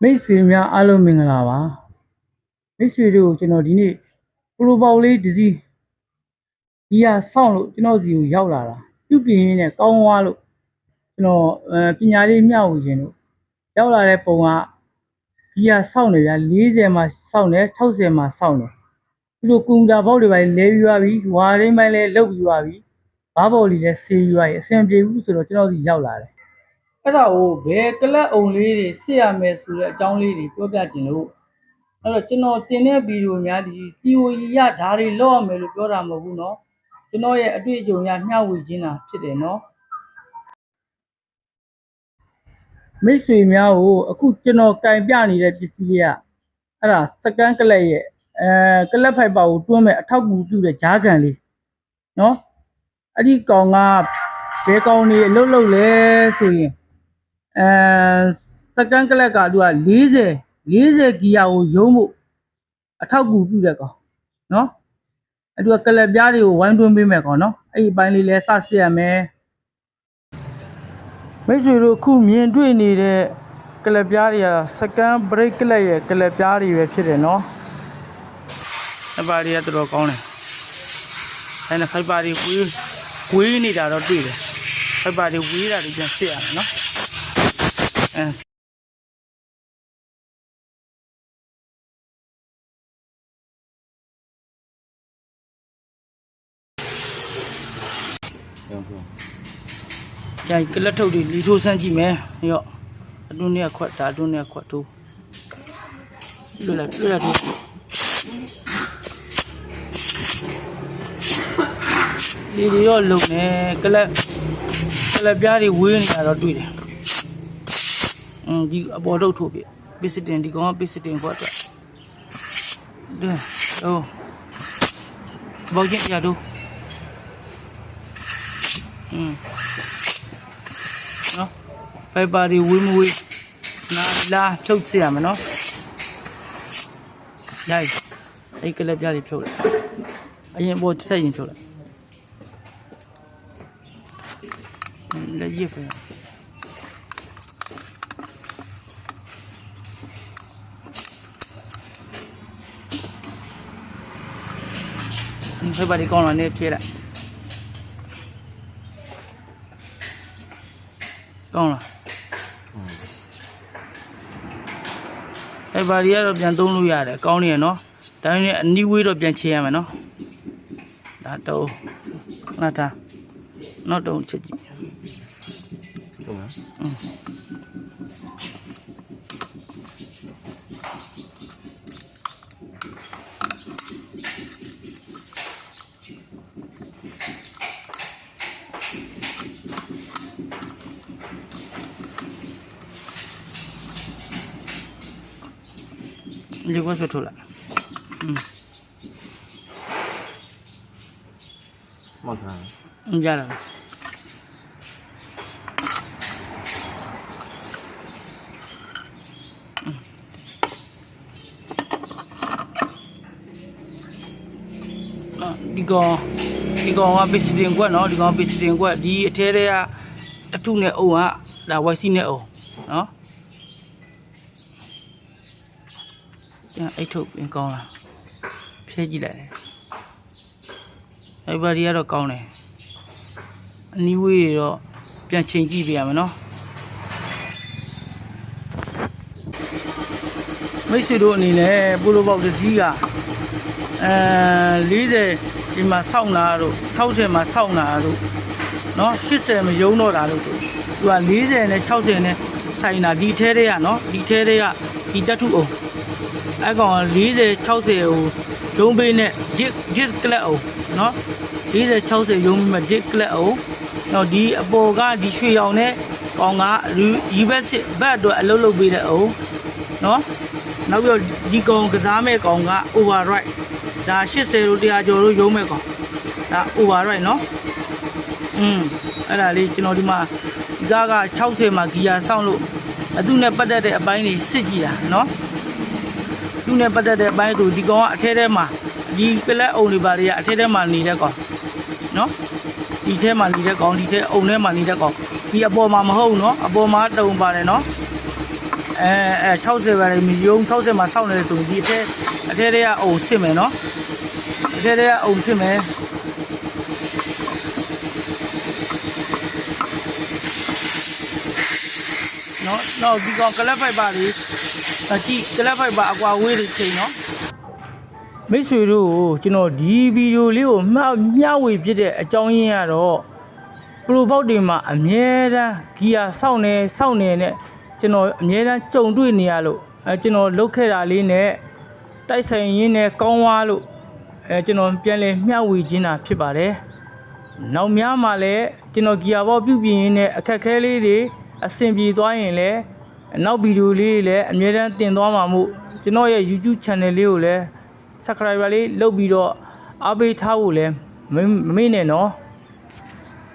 မိတ်ဆွေများအားလုံးမင်္ဂလာပါမိတ်ဆွေတို့ကျွန်တော်ဒီနေ့ပရိုပေါက်လေးတစ်စီးဒီဟာဆောင်းလို့ကျွန်တော်စီကိုရောက်လာတာပြုပြင်ရင်းနဲ့ကောင်းသွားလို့ကျွန်တော်ပညာလေးမျှဝေခြင်းလို့ရောက်လာတဲ့ပုံကဒီဟာဆောင်းနေဗျာ40မှာဆောင်းတယ်60မှာဆောင်းတယ်သူတို့ကွန်ပျူတာဘောက်တွေပဲလဲပြီးသွားပြီဝါရင်းပိုင်းလဲလုတ်ပြီးသွားပြီဘားဘော်လေးလဲဆေးပြီးသွားပြီအဆင်ပြေဘူးဆိုတော့ကျွန်တော်စီရောက်လာတယ်အဲ့ဒါကိုဘယ်ကလပ်အုံလေးတွေစစ်ရမယ်ဆိုတဲ့အကြောင်းလေးတွေပြောပြခြင်းလို့အဲ့တော့ကျွန်တော်တင်တဲ့ဗီဒီယိုများဒီ COE ရဓာတ်တွေလောက်ရမယ်လို့ပြောတာမဟုတ်ဘူးเนาะကျွန်တော်ရဲ့အတွေ့အကြုံရမျှဝေခြင်းတာဖြစ်တယ်เนาะမိတ်ဆွေများကိုအခုကျွန်တော်ကင်ပြနေတဲ့ပစ္စည်းလေးကအဲ့ဒါစကန်ကလပ်ရဲ့ကလပ်ဖိုက်ပါကိုတွန်းမဲ့အထောက်အကူပြုတဲ့ဂျားကန်လေးเนาะအဲ့ဒီကောင်ကဘယ်ကောင်နေအလုပ်လုပ်လဲဆိုရင်စကန်ကလပ်ကသူက40ဂီယာကိုရုံးဖို့အထောက်အကူပြုတဲ့ကောင်နော်အဲ့သူကကလပ်ပြားတွေကိုဝိုင်းတွင်းပေးမယ်ကောင်နော်အဲ့ဒီအပိုင်းလေးလဲစစစ်ရမယ်မိတ်ဆွေတို့ခုမြင်တွေ့နေတဲ့ကလပ်ပြားတွေကစကန်ဘရိတ်ကလပ်ရဲ့ကလပ်ပြားတွေပဲဖြစ်တယ်နော်အပါတွေကတော်တော်ကောင်းတယ်အဲ့ဒါဖိုက်ပါတွေဝေးနေတာတော့တွေ့တယ်ဖိုက်ပါတွေဝေးတာတွေပြန်စစ်ရမယ်နော်ရိုက်ကလတ်ထုတ်တွေလီထိုးစမ်းကြည့်မယ်ရော့အတွင်းနဲ့ခွက်ဒါအတွင်းနဲ့ခွက်ထိုးလွတ်လိုက်ထိုးလီတွေရောလုံနေကလတ်ပြားတွေဝေးနေတာတော့တွေ့တယ်ဒီအပေါ်ထုတ်ထိုးပြပစ္စတင်ဒီကောင်ကပစ္စတင်ခွက်တော့ဘောက်ကျရတော့နော်ဖိုက်ပါတွေဝေးမဝေးလာဖြုတ်စီရမယ်နော်ရိုက်အဲ့ကလပ်ပြားတွေဖြုတ်လိုက်အရင်ပေါ်ဆက်ရင်ဖြုတ်လိုက်လက်ရပဲဖိုက်ပါတွေကောင်းလာနေဖြည့်လိုက်ကောင်းလားအဲ့ဘာတွေကတော့ပြန်သုံးလို့ရတယ်ကောင်းနေရနော်ဒါပေမဲ့အနီးဝေးတော့ပြန်ချေရမယ်နော်ဒါတော့နားတာနောက်တော့ချက်ကြည့်ဟုတ်လားဒီကွာဆိုထိုးလာမောက်ထားကြလားဒီကောင်ကပစ္စတင်ကွက်နော်ဒီကောင်ပစ္စတင်ကွက်ဒီအထဲထဲကအထုနဲ့အုံကဒါဝိုက်စီနဲ့အုံနော်အဲ့ထုတ်ပြန်ကောင်းလားဖြဲကြည့်လိုက်တယ်အဲ့ဘာတွေကတော့ကောင်းတယ်အနီးဝေးတွေတော့ပြန်ချိန်ကြည့်ပြရမယ်နော်မိတ်ဆွေတို့အနေနဲ့ပိုလိုပေါက်တစ်ကြီးက40ဒီမှာစောင့်လာတို့60မှာစောင့်လာတို့နော်80မယုံတော့တာလို့သူက40နဲ့60နဲ့ဆိုင်တာဒီထဲတွေကနော်ဒီထဲတွေကဒီတထုအောင်အဲ့ကောင်40 60ကိုရုံးပေးနဲ့ဒစ်ကလပ်အောင်နော်40 60ရုံးပြီးမှဒစ်ကလပ်အောင်တော့ဒီအပေါ်ကဒီရွှေရောင်နဲ့ကောင်ကရီဘက်စစ်ဘက်အတွက်အလုပ်လုပ်ပေးတဲ့အောင်နော်နောက်ပြီးတော့ဒီကောင်ကစားမဲ့ကောင်က override ဒါ80တို့100ကျော်တို့ရုံးမဲ့ကောင်ဒါ override နော်အဲ့ဒါလေးကျွန်တော်ဒီမှာဒီက60မှာဂီယာစောင့်လို့အသူနဲ့ပတ်သက်တဲ့အပိုင်းတွေစစ်ကြည့်တာနော်သူနဲ့ပတ်သက်တဲ့အပိုင်းဆိုဒီကောင်ကအထဲထဲမှာဒီကလပ်အုံတွေပါတွေကအထဲထဲမှာနေတဲ့ကောင်နော်ဒီထဲမှာနေတဲ့ကောင်ဒီထဲအုံထဲမှာနေတဲ့ကောင်ဒီအပေါ်မှာမဟုတ်နော်အပေါ်မှာတုံပါတယ်နော် 60ပဲမီယုံ60မှာစောင့်နေတယ်ဆိုရင်ဒီအထဲတွေကအုံစစ်မယ်နော်အထဲတွေကအုံစစ်မယ်နော်ဒီကောင်ကလပ်ဖိုက်ပါလေးကြည့်ကလပ်ဖိုက်ပါအကွာဝေးတွေချိန်နော်မိတ်ဆွေတို့ကိုကျွန်တော်ဒီဗီဒီယိုလေးကိုမျှဝေပြတဲ့အကြောင်းရင်းကတော့ပရိုပေါက်တွေမှာအမြဲတမ်းဂီယာစောင့်နေနဲ့ကျွန်တော်အမြဲတမ်းကြုံတွေ့နေရလို့ကျွန်တော်လုတ်ခဲ့တာလေးနဲ့တိုက်ဆိုင်ရင်းနဲ့ကောင်းသွားလို့ကျွန်တော်ပြန်လဲမျှဝေခြင်းတာဖြစ်ပါတယ်နောက်များမှာလည်းကျွန်တော်ဂီယာဘောပြုတ်ပြင်းရင်းနဲ့အခက်ခဲလေးတွေအဆင်ပြေသွားရင်လည်းနောက်ဗီဒီယိုလေးလည်းအမြဲတမ်းတင်သွားမှာမို့ကျွန်တော်ရဲ့ YouTube channel လေးကိုလည်း subscriber လေးလုပ်ပြီးတော့အားပေးထားဖို့လည်းမမေ့နဲ့နော်